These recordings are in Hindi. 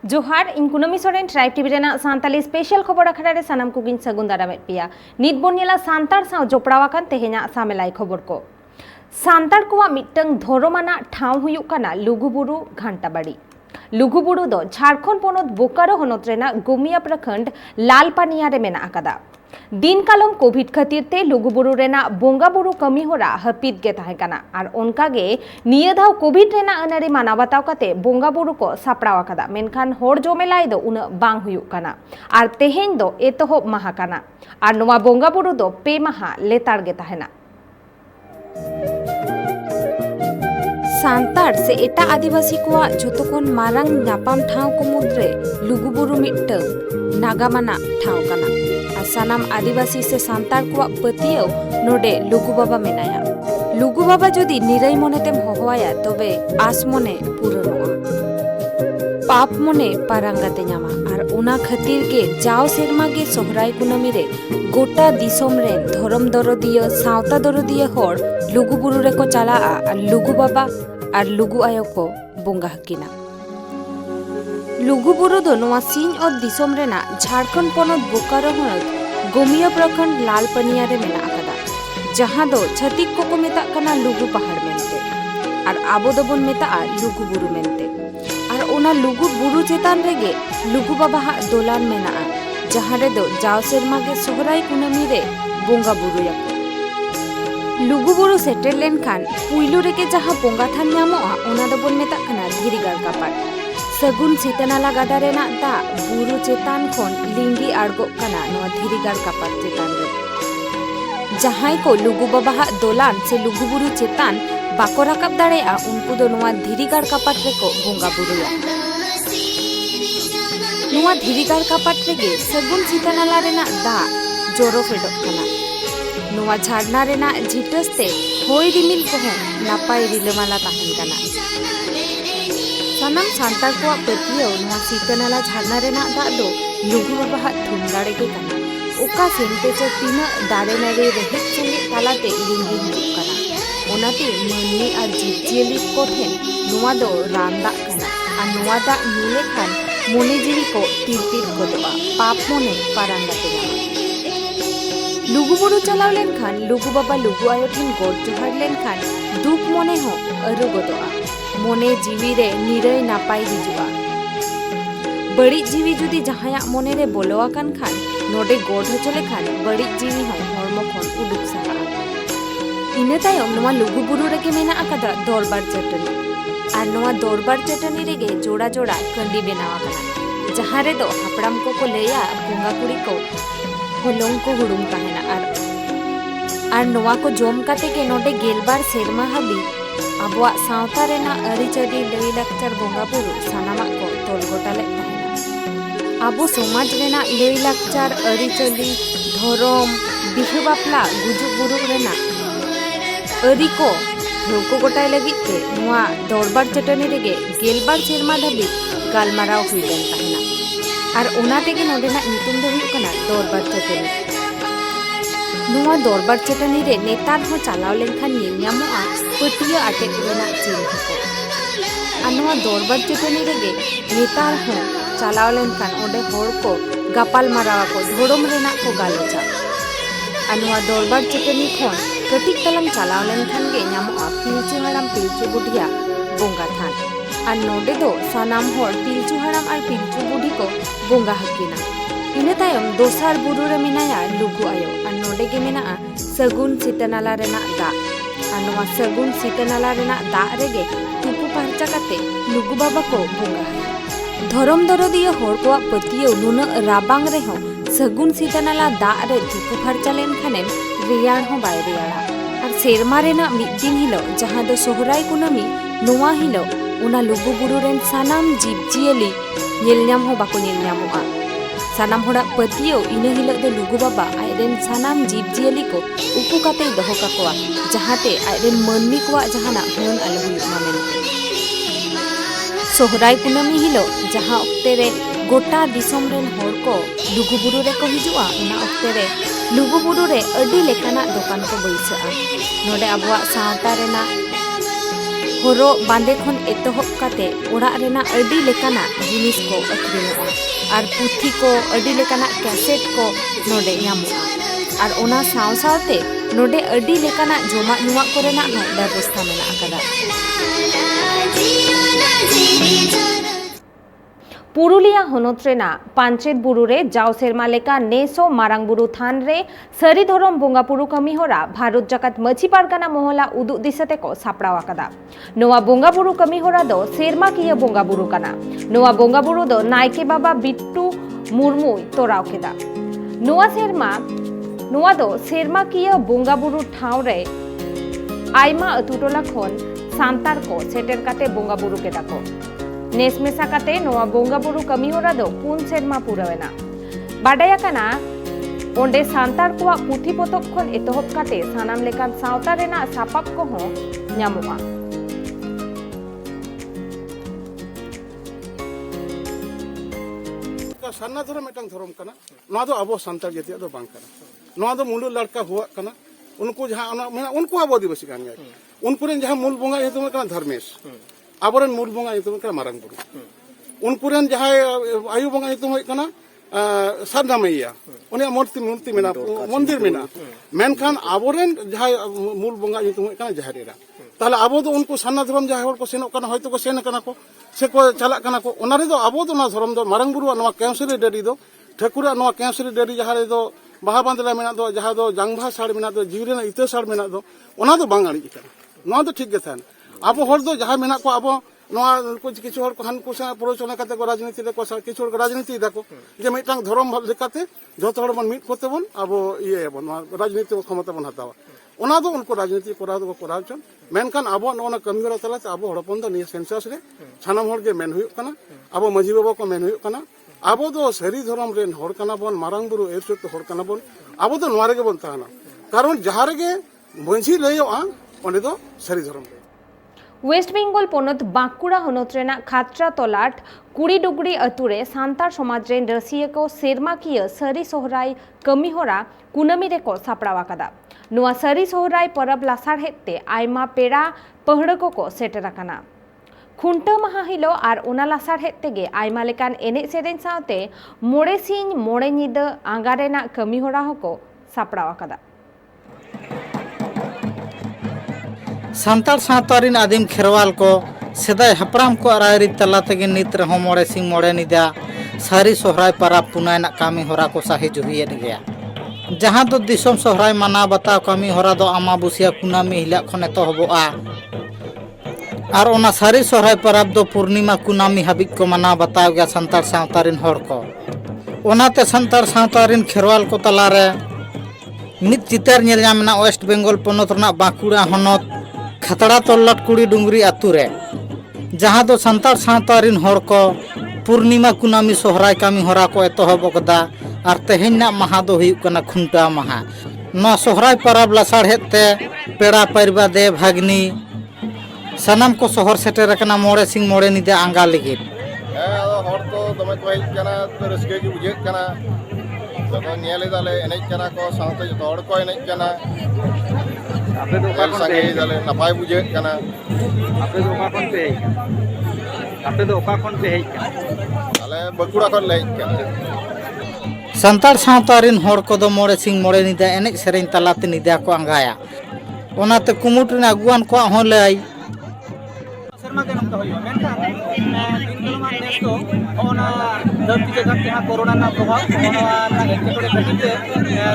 जोहार इन कुनमी सोरेन ट्राइब टीवी रेना सान्ताली स्पेशल खबर अखड़ा रे सानाम कुगिन सगुन दारामेट पिया नित बोन नेला सांतार साव जोपड़ावाकान तेहेना सामेलाई खबर को सांतार को मिट्टंग धोरोमाना ठाव हुयुक काना लुगुबुरु घांटाबाड़ी लुगुबुरु दो झारखंड पोनोत बोकारो होनोत रेना गुमिया प्रखंड लालपानिया रे मेना आकादा दिन कालम कोविड खातिर ते लुगुबुरु रेना बोंगा बुरु कमी होरा हपीद गे ताहे काना आर ओनकागे निया धाव कोविड रेना अनारी माना बताव काते बोंगा बुरु को सापड़ाव आकादा मेनखान होड़ जोमेलाई दो उना बांग हुयुक काना आर तेहेन दो एतोहब माहा काना आर नोवा बोंगा बुरु दो पे माहा लेतार गे ताहेना सांतार से एटा आदिवासी को जोतोखन मारांग नापाम ठाव को मुद्रे लुगुबुरु मिट्टंग नागामाना ठाव काना आ सानाम आदिवासी से सांतार को पतियो नोडे लुगु बाबा मेनाया लुगु बाबा जदि निराई मनेतेम होहवाया तबे आस मने पूरणोआ पाप मने पारांगाते ᱧᱟᱢᱟ आर उना खातिर गे जाव सेरमा गे सोहराय कुनामी रे गोटा दिसोम रेन धरम दरदिया सावता दरदिया होड़ लुगुबुरु रे को चलाआ आर लुगु बाबा आर लुगु आयो को बोंगा हकिना लुगुबुरु दो नोवा सिंह और दिसोम रेना झारखंड पोनोत बोकारो होनोत गोमिया प्रखंड लालपानिया रे मेना आकादा जहां दो छतिक को मेता कना लुगु पहाड़ मेनते आर आबो दो बोन मेता लुगुबुरु मेनते आर ओना लुगुबुरु चेतान रेगे लुगु बाबा हा दोलान मेना जहां रे दो जाव सेरमा गे सोहराय कुनामी रे बोंगा बुरु याको लुगुबुरु सेटेल लेनखान पुइलु रेगे जहां बोंगा थान ᱧᱟᱢᱚᱜᱼᱟ ओना दो बोन मेता कना धीरीगार कापाट सगुन सीतानाला गाडा रेना दा बुरु चेतान खोन लिंगी आड़गो कना नोआ धीरीगार कापाट चेतान रे जहां को लुगु बाबा हा दोलान से लुगुबुरु चेतान बाको राकाब दाड़ेया उनको दो नोआ धीरीगार कापाट रे को बोंगा बुरुया नोआ धीरीगार कापाट रेगे सगुन सीतानाला रेना दा जोरो फेडोक कना नोआ झाड़ना रेना झिटसते होय रिमिल को नापाय रिलमाला ताहेन कना सानाम सांतार को पतियो नोआ सीतानाला झाड़ना रेना दा दो लुगु बाबा हा थुमदाड़े के कना ओका सेंते से तीना दाड़े नारे रेहेत संगे तालाते लिंगी हुजुक कना ओनाते मन्नी आर जीवजियली को ठेन नोआ दो रांदा कना आर नोआ दा नुले खान मोने जीवी को तीर गोदोआ पाप मोने पारांगाते ᱧᱟᱢᱟ लुगुबुरु चलाव लेनखान लुगु बाबा लुगु आयो ठेन गोड जोहार लेनखान दुख मोने हो अरु गोदोआ मोने जीवी रे निराय नापाय हिजुआ बड़ी जीवी जुदी जहाया मोने रे बोलोआ कान खान नोडे गोड हचो लेखान बड़ी जीवी हो हरमो खन उडुक साहा इना तायम नोवा लुगुबुरु रेगे मेना आकादा दरबार चटनी आर नोवा दरबार चटनी रेगे जोड़ा जोड़ा कंडी बेनावा काना जहां रे दो हापड़ाम को लैया बोंगा कुड़ी को होलोंग को हुडुम ताहेना आर नोवा को जोम काते के नोडे गेलबार सेरमा हाबी आबुआ सावता रेना अरिचरी लई लाक्चर बोंगा बुरु सानामा को तोल गोटाले ताहेना आबो समाज रेना लई लाक्चर अरिचरी धरम बिहु बापला गुजु बुरु रेना अरि को लोको गोटाय लगिते नोवा दरबार चटनी रेगे गेलबार सेरमा धाबी गालमाराव हुइलेन ताहेना आर ओना तेगे नोडेना नितुम दो हुयुक कना दरबार चटनी नोवा दरबार चटनी रे नेतार हो चलाव लेनखान नेल ᱧᱟᱢᱚᱜᱼᱟ पटिया आटेक रेना चिन्ह को आर नोवा दरबार चटनी रेगे नेतार हो चलाव लेनखान ओडे होड़ को गापाल मारावा को धोड़म रेना को गालोचा आर नोवा दरबार चटनी खोन कटिक तलम चलाव लेनखान गे ᱧᱟᱢᱚᱜᱼᱟ पिलचु हाड़ाम पिलचु बुढ़िया बोंगा थान आर नोडे दो सानाम होड़ पिलचु हाड़ाम आर पिलचु बुढ़ी को बोंगा हकिना इना तायम दोसार बुरु रे मेनाया लुगु आयो आर नोडे गे मेना सगुन सीतानाला रेना दा आर नोवा सगुन सीतानाला रेना दा रेगे तुपु पारचा काते लुगु बाबा को बोंगा धरम दरदिया होड़ को पतियो नुना राबांग रे हो सगुन सीतानाला दा रे तुपु पारचा लेन खानेम रियाड़ हो बाय रियाड़ा आर सेरमा रेना मिद दिन हिलो जहां दो सोहराय कुनामी नोवा हिलो उना लुगुबुरु रेन सानाम जीवजियली नेल ᱧᱟᱢ हो बाको नेल ᱧᱟᱢᱚᱜᱼᱟ सानाम होड़ा पतियो इना हिलो दो लुगु बाबा आयरेन सानाम जीवजियली को उपु काते दोहो काकोआ जहाते आयरेन मन्मी कोआ जहाना होन आलो हुयुमा मेनते सोहराय कुनामी हिलो जहां ओक्ते रे गोटा दिसम रेन हर को लुगुबुरु रे को हिजुआ उना अक्ते रे लुगुबुरु रे अडी लेकाना दुकान को बैसाआ नोडे अबुआ सावता रेना हरो बांदे खन एतहब काते ओड़ा रेना अडी लेकाना जिनिस को अखरियोगा और पुथी को अडी लेकाना कैसेट को नोडे ᱧᱟᱢᱚᱜᱼᱟ और ओना साव सावते नोडे अडी लेकाना जोमा नुआ कोरेना हो व्यवस्था मेना आकादा। पुरुलिया हनत रेना पांचेत बुरु रे जाव सेरमा लेका नेसो मारांग बुरु थान रे सरी धरम बोंगा पुरु कमी होरा भारत जाकात मछी पारगाना मोहला उदुग दिसते को सापड़ाव आकादा। नोवा बोंगा बुरु कमी होरा दो सेरमा किया बोंगा बुरु काना नोवा बोंगा बुरु दो नायके बाबा बिट्टू मुर्मू तोराव केदा नोवा दो सेरमा किया बोंगा बुरु ठाव रे आयमा अतुटोला खन सांतार को सेटेर काते बोंगा बुरु केदा को नेस मेसा काते नोवा बोंगा बुरु कमी होरा दो पुन सेरमा पुरावेना बाडाया काना ओंडे सांतार कोआ पुथी पोतब खन एतहब काते सानाम लेकान सावता रेना सापाब को हो ᱧᱟᱢᱚᱜᱼᱟ। सान्ना धर्म मिटang धर्म कना नोआ दो अबो सांतार जातिया दो बांग कना नोआ दो मुंडू लड़का हुआ कना उनको जहां उनको अबो दिवस गान गया उनको रेन जहां मूल बोंगा हेतु कना धर्मेश आबोरन मूल बोंगा हेतु कना मारंग बुरु उनको रेन जहां आयु बोंगा हेतु कना सारना मैया उन्हें मूर्ति मेना मंदिर मेना मेनखान आबोरन जहां मूल बोंगा हेतु कना जहारेरा ताले आबो दो उनको सान्ना धर्म जहां हर को सेनो कना होयतो को सेन कना को से को चला कना को ओना रे दो आबो दो ना धर्म दो मारंग बुरु नोआ कैंसरी डेरी दो ठकुरा नोआ कैंसरी डेरी जहां रे दो बाहा बांदला मेना दो जहां दो जांगभा साड़ मेना दो जीवरेना इते साड़ मेना दो ओना दो बांग आड़ी कना नोआ दो ठीक गे थान आबो हर दो जहां मेना को आबो नोआ कुछ किछु हर को हानकु सा प्रचलन काते को राजनीति रे को किछु हर राजनीति दाको जे मिटांग धर्म लेकाते जतो हर बन मिट कोते बन आबो इये बन राजनीति क्षमता बन हतावा ओना दो उनको राजनीति कोराव दो कोराव चन मेनखान आबो नोना कमी होरा तलाते आबो हड़पन दो निया सेंसस रे सानाम हर गे मेन हुयु कना आबो माजी बाबा को मेन हुयु कना आबो दो सरी धर्म रेन हर कना बन मारांग बुरु एरसुत हर कना बन आबो दो नोआ रेगे बन ताना कारण जहां रेगे मंझी लयआ ओंडे दो सरी धर्म वेस्ट बेंगल पनत बांकुड़ा हनत रेना खात्रा तलाट कुड़ी डुगड़ी अतुरे सांतार समाज रेन रसिया को सेरमा किया सरी सोहराय कमी होरा कुनमी रे को सापड़ाव आकादा। नोआ सरी सोहराय परब लासार हेते आयमा पेड़ा पहड़को को सेटर आकाना खुंटा महा हिलो और उना लासार हेते आयमा लेकान एने सेरेन सावते मोड़े सिंह मोड़े निदा आंगा रेना कमी होरा होको सापड़ाव आकादा। सांतार सावतारिन आदिम खेरवाल को सेदाय हपराम को आरायरी तला तेगे नित रहो मोड़े सिंह मोड़े निदा सारी सोहराय पाराब पुनायना कामी होरा को साही जुहियेन गया जहां दो दिसोम सोहराय माना बताव कामी होरा दो अमाबुसिया कुनामी हिला खने तो हबोआ और ओना सारी सोहराय पाराब दो पूर्णिमा कुनामी हाबिज को माना बताव गया सांतार सावतारिन हर को ओनाते सांतार सावतारिन खेरवाल को तलारे मित चितर नेल ᱧᱟᱢᱮᱱᱟ वेस्ट बेंगल पनत रना बांकुड़ा हनत खतड़ा तल्लट कुड़ी डुंगरी आतु रे जहां दो सांतार सावतारिन हर को पूर्णिमा कुनामी सोहराय कामी होरा को एतहब कदा और तेहेना महा दो हुयुग कना खुंटा महा नो सोहराय परब लासार हेते पेड़ा परबा दे भागनी सनम को शहर सेटर कना मोड़े सिंह मोड़े निदा आंगा लगी हर तो दमे को हेज कना तो रस्के की बुझे कना तो नेले दाले एने कना को सावते जो हर को एने कना आपे तो का संगे दाले नपाय बुझे कना आपे तो का कोन पे आपे तो का कोन पे हेज कना दाले बकुड़ा कोन ले कना सांतार सावतारिन हर को दो मोड़े सिंह मोड़े निदा एने सेरेन तलाते निदा को आंगाया ओनाते कुमुट रे अगुआन को हो लई सेरमा के नमता होयो मेनखान दिन कलमान नेस तो ओना धरती जगत के कोरोना ना प्रभाव ओना ना एकेटोड़े खटिते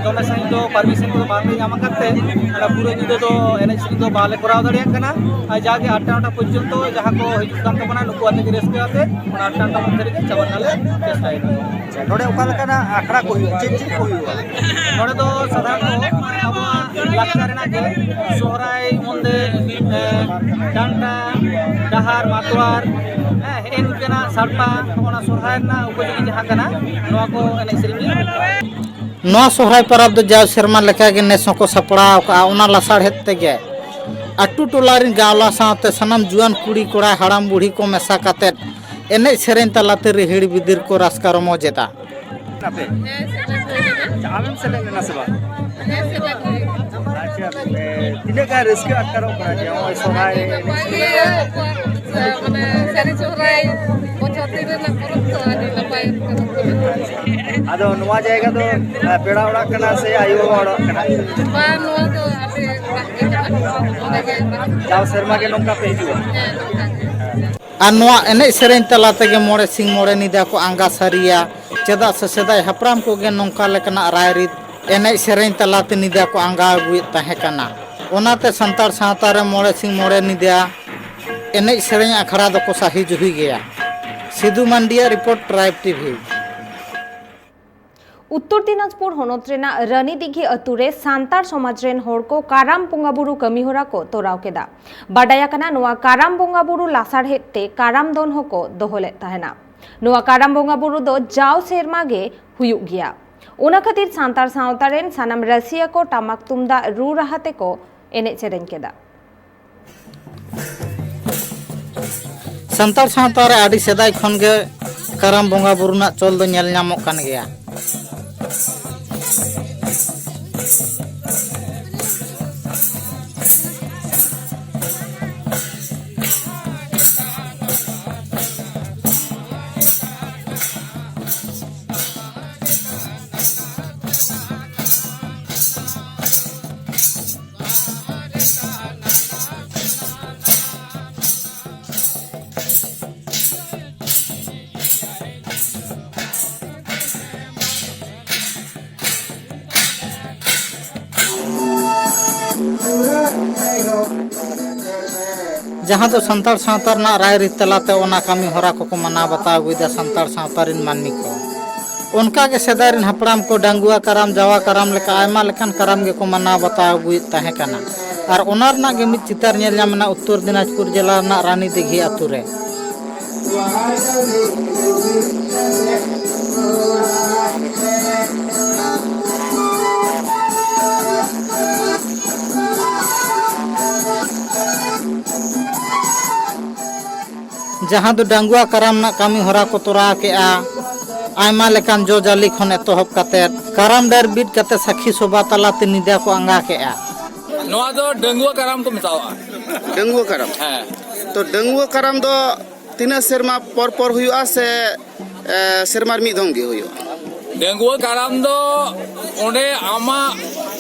दोमे साइन दो परमिशन को बांग ᱧᱟᱢ करते अला पूरे जुदो दो एनएच दो बाले कराव दाड़िया कना जागे 8टा पर्यंत जहां को हिजुग कान तबना नुकु आते रेस्के आते ओना 8टा मध्य रे चावनाले चेष्टाय नोडे ओका लकना आखड़ा को हुआ चेक को हुआ नोडे दो साधारण अब लाक्चर ना के सोहराय मंदे डांटा डहार मातवार हेन केना सारपा ओना सोहराय ना उपयोगी जहां कना नोआ को एने सेरिंग नोआ सोहराय परब दो जाव शर्मा लेका गे नेसो को सपड़ाव का ओना लासार हेते गे अट्टू टोलारिन गावला सावते सनम जुआन कुड़ी कोड़ा हड़ाम बूढ़ी को मेसा काते एनेज सेरेñ तलाते रिहिड़ बिदिर को रास्का रमोजेदा আপে আমেম সেলেন না সেবা আচ্ছা তিনে কা রিস্ক আটকারো করা যে ওই সহায় মানে সারি সহরাই বছর দিনে না করতো আদি নাপাই আদো নোয়া জায়গা তো পেড়া ওড়া কানা সে আয়ু ওড়া কানা বা নোয়া তো আপে যাও শর্মা কে নঙ্কা পে হিজুয়া আর নোয়া এনেজ সেরেñ तला तेगे मोड़े सिंह मोड़े निदा को आंगा सारिया चेदा से सेदाय हपराम को गे नोंका लेकना रायरित एनेज सेरेñ तलाते निदा को आंगा अगुयेद ताहें काना ओनाते संतार सावता रे मोड़े सिंह मोड़े निदा एनेज सेरेñ अखड़ा दो को साही जुही गया सिद्धू मंडिया report tribe TV Uttar Dinajpur हनत Raina रानी दिघी अतुरे सांतार समाज रेन हर को काराम बोंगाबुरु कमीहोरा को तोराव केदा बाडाया कना नोआ काराम बोंगाबुरु लासारहेत ते काराम दोन हको दोहले ताहेना नोआ काराम बोंगाबुरु दो जाव सेरमा गे हुयुग गिया ओना खातिर सांतार सावता रेन सानाम रसिया को टामाक तुमदा रू राहाते को एनेज सेरेñ केदा संतार सावता रे आडी सेदाय खन गे काराम बोंगाबुरु ना चल दो नेल ᱧᱟᱢᱚᱜ कान गया जहाँ तो संतार सावतार ना राय रीत तलाते ओना कामी होरा को मना बता अगुदा संतार सावतारिन मानमी को उनका के सेदारिन हपड़ाम को डांगुआ कराम जावा कराम लेका आयमा लेकान कराम गे को मना बता अगुई ताहे काना और ओनार ना गे मित चितार नेल ᱧᱟᱢना उत्तर दिनाजपुर जिला ना रानी दिघी आतु रे जहाँ दो डांगुआ कराम ना कामी होरा को तोरा के आयमा लेकान जो जाली खन एतोहब काते कराम डार बीट काते साखी सोबा तलाते निदा को आंगा के नोआ दो डंगुआ कराम को मितावा डंगुआ कराम हाँ तो डंगुआ कराम दो तीना सेरमा पर हुआ से सेरमार मी दम गे हुआ डंगुआ कराम दो ओंडे आमा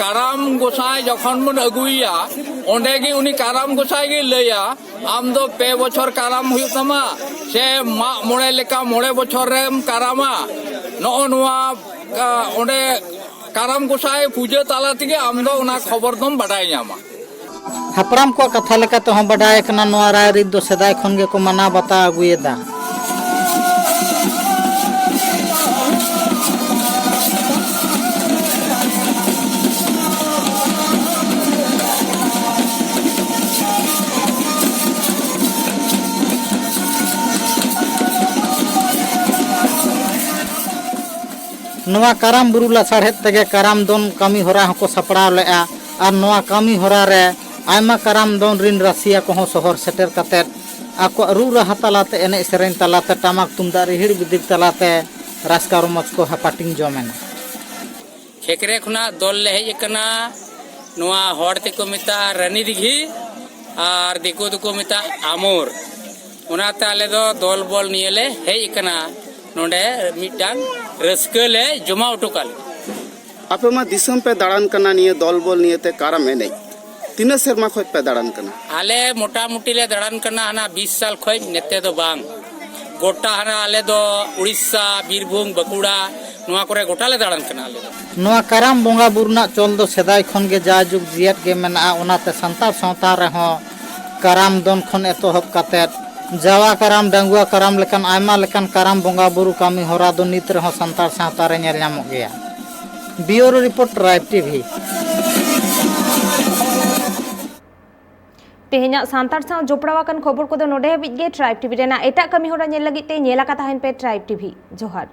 कराम गोसाई जखन मन अगुइया ओंडे गे उनी कराम गोसाई गे लैया आम दो पे बछर कराम हुई तमा से मा मोड़े लेका मोड़े बछर रेम करामा नो नोआ ओंडे कराम गोसाई पूजा ताला तिगे आम दो उना खबर दम बडाय ᱧᱟᱢᱟ हपराम को कथा लेका तो हम बडाय कना नोआ राय रीत दो सेदाय खन गे को मना बता अगुएदा नोआ काराम बुरु लासाड़हेत तेगे काराम दोन कामी होरा हको सपड़ाव लेआ और नोआ कामी होरा रे आयमा काराम दोन रिन रासिया को शहर सेटर कातेत आको रू राहा तलाते एने सेरेñ तलाते टामाक तुमदा रिहिड़ बिदिर तलाते रास्का रमज को हापाटिंग जमेना खेकरे खुना दल ले हेज कना नोआ हड़ तेको मिता रानी दिघी और दिको दुको मिता आमोर उनाते आले दो दल बल निये ले हेज कना नोडे मिटान रस्के ले जमा उटुकाल आपे मा दिसम पे दाड़ान कना निये दल बल निये ते काराम एने तीना सेरमा खय पे दाड़ान कना आले मोटा मोटी ले दाड़ान कना हना 20 साल खय नेते दो बांग गोटा हना आले दो उड़ीसा बीरभूम बकुड़ा नोआ करे गोटा ले दाड़ान कना आले नोआ काराम बोंगा बुरना चल दो सेदाय खन गे जाजुग जियत गे मेना ओनाते संतार सावता रे हो काराम दोन खन एतोहब कातेत जावा कराम डांगुआ कराम लेकान आयमा लेकान काराम बोंगा बुरु कामी होरा दो नित रे हो संतार सावता रे नेल ᱧᱟᱢᱚᱜ गया ब्यूरो रिपोर्ट ट्राइब टीवी तेहेना सांतार साव जोपड़ावाकन खबर को दो नोडे हाबिज गे ट्राइब टीवी रेना एटा कमी होरा नेल लगित ते नेला का ताहेन पे ट्राइब टीवी जोहार।